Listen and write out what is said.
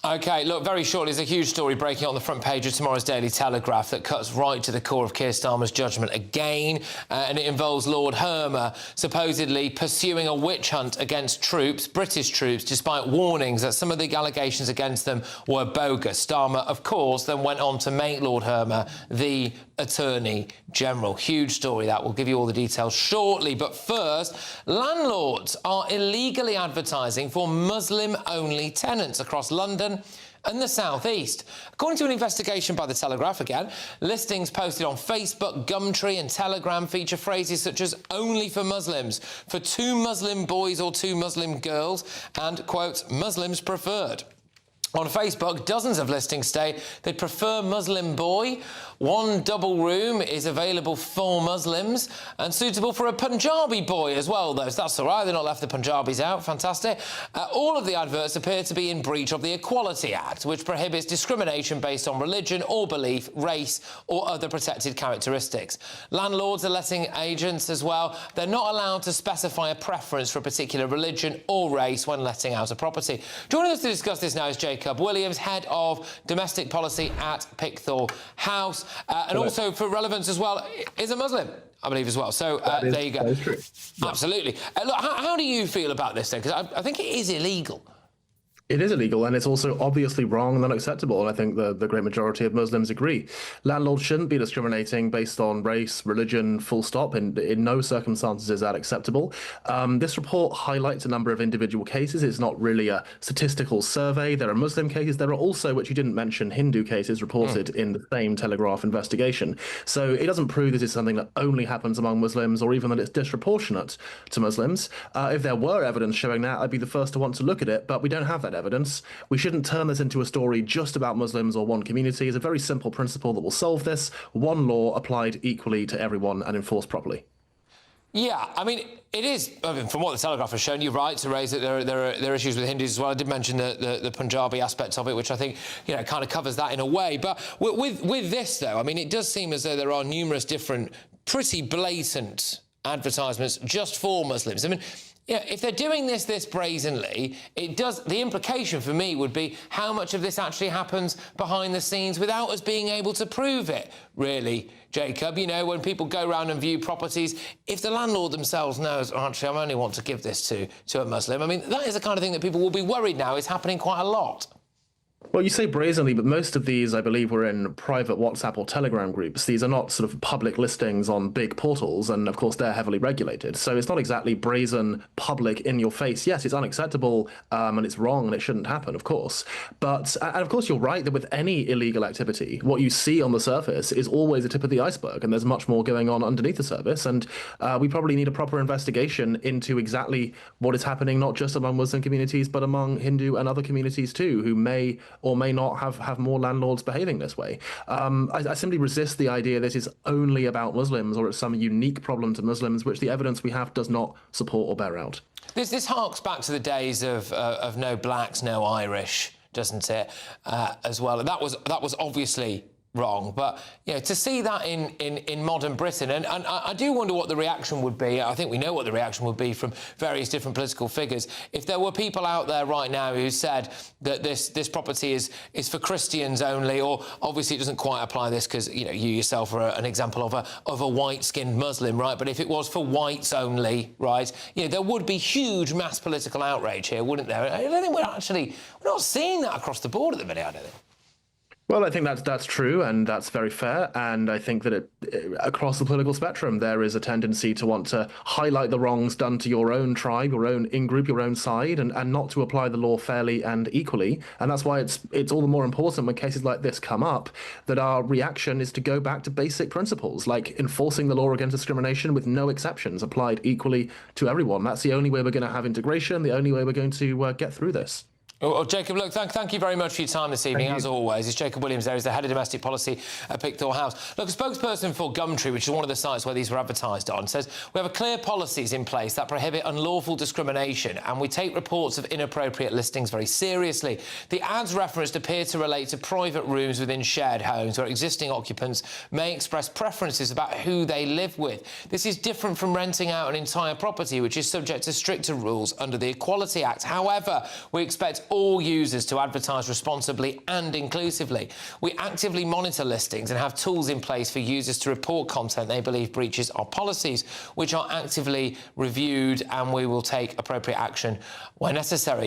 OK, look, very shortly, there's a huge story breaking on the front page of tomorrow's Daily Telegraph that cuts right to the core of Keir Starmer's judgment again, and it involves Lord Hermer supposedly pursuing a witch hunt against troops, British troops, despite warnings that some of the allegations against them were bogus. Starmer, of course, then went on to make Lord Hermer the Attorney General. Huge story that. We'll give you all the details shortly. But first, landlords are illegally advertising for Muslim-only tenants across London and the South East. According to an investigation by The Telegraph again, listings posted on Facebook, Gumtree and Telegram feature phrases such as only for Muslims, for 2 Muslim boys or 2 Muslim girls, and, quote, Muslims preferred. On Facebook, dozens of listings state they prefer Muslim boy, 1 double room is available for Muslims and suitable for a Punjabi boy as well, though. So that's all right, they've not left the Punjabis out, fantastic. All of the adverts appear to be in breach of the Equality Act, which prohibits discrimination based on religion or belief, race or other protected characteristics. Landlords are letting agents as well. They're not allowed to specify a preference for a particular religion or race when letting out a property. Joining us to discuss this now is Jacob Williams, Head of Domestic Policy at Pickthall House, and also for relevance as well, is a Muslim, I believe, as well. So there you go. True. Yeah. Absolutely. Look, how do you feel about this then? Because I think it is illegal. It is illegal, and it's also obviously wrong and unacceptable, and I think the great majority of Muslims agree. Landlords shouldn't be discriminating based on race, religion, full stop, and in no circumstances is that acceptable. This report highlights a number of individual cases. It's not really a statistical survey. There are Muslim cases. There are also, which you didn't mention, Hindu cases reported in the same Telegraph investigation. So it doesn't prove this is something that only happens among Muslims or even that it's disproportionate to Muslims. If there were evidence showing that, I'd be the first to want to look at it, but we don't have that evidence. We shouldn't turn this into a story just about Muslims or one community. It's a very simple principle that will solve this. One law applied equally to everyone and enforced properly. Yeah, I mean, it is, from what the Telegraph has shown, you're right to raise that there are issues with Hindus as well. I did mention the Punjabi aspect of it, which I think, you know, kind of covers that in a way. But with this, though, I mean, it does seem as though there are numerous different, pretty blatant advertisements just for Muslims. I mean, yeah, if they're doing this brazenly, it does. The implication for me would be how much of this actually happens behind the scenes without us being able to prove it, really, Jacob. You know, when people go around and view properties, if the landlord themselves knows, oh, actually, I only want to give this to a Muslim, I mean, that is the kind of thing that people will be worried now is happening quite a lot. Well, you say brazenly, but most of these, I believe, were in private WhatsApp or Telegram groups. These are not sort of public listings on big portals, and of course, they're heavily regulated. So it's not exactly brazen, public, in your face. Yes, it's unacceptable, and it's wrong, and it shouldn't happen, of course. But, and of course, you're right that with any illegal activity, what you see on the surface is always the tip of the iceberg, and there's much more going on underneath the surface. And we probably need a proper investigation into exactly what is happening, not just among Muslim communities, but among Hindu and other communities too, who may or may not have more landlords behaving this way. I simply resist the idea this is only about Muslims or it's some unique problem to Muslims, which the evidence we have does not support or bear out. This harks back to the days of no blacks, no Irish, doesn't it? As well, and that was obviously wrong, but you know, to see that in modern Britain, and I do wonder what the reaction would be. I think we know what the reaction would be from various different political figures if there were people out there right now who said that this property is for Christians only, or obviously it doesn't quite apply this because you know you yourself are an example of a white-skinned Muslim, right? But if it was for whites only, right, you know, there would be huge mass political outrage here, wouldn't there? I don't think we're not seeing that across the board at the minute, I don't think. Well, I think that's true, and that's very fair. And I think that across the political spectrum, there is a tendency to want to highlight the wrongs done to your own tribe, your own in-group, your own side, and not to apply the law fairly and equally. And that's why it's all the more important when cases like this come up that our reaction is to go back to basic principles, like enforcing the law against discrimination with no exceptions, applied equally to everyone. That's the only way we're going to have integration, the only way we're going to get through this. Well, Jacob, look, thank you very much for your time this evening, as always. It's Jacob Williams there. He's the Head of Domestic Policy at Pickthall House. Look, a spokesperson for Gumtree, which is one of the sites where these were advertised on, says, we have clear policies in place that prohibit unlawful discrimination, and we take reports of inappropriate listings very seriously. The ads referenced appear to relate to private rooms within shared homes where existing occupants may express preferences about who they live with. This is different from renting out an entire property, which is subject to stricter rules under the Equality Act. However, we expect all users to advertise responsibly and inclusively. We actively monitor listings and have tools in place for users to report content they believe breaches our policies, which are actively reviewed, and we will take appropriate action where necessary.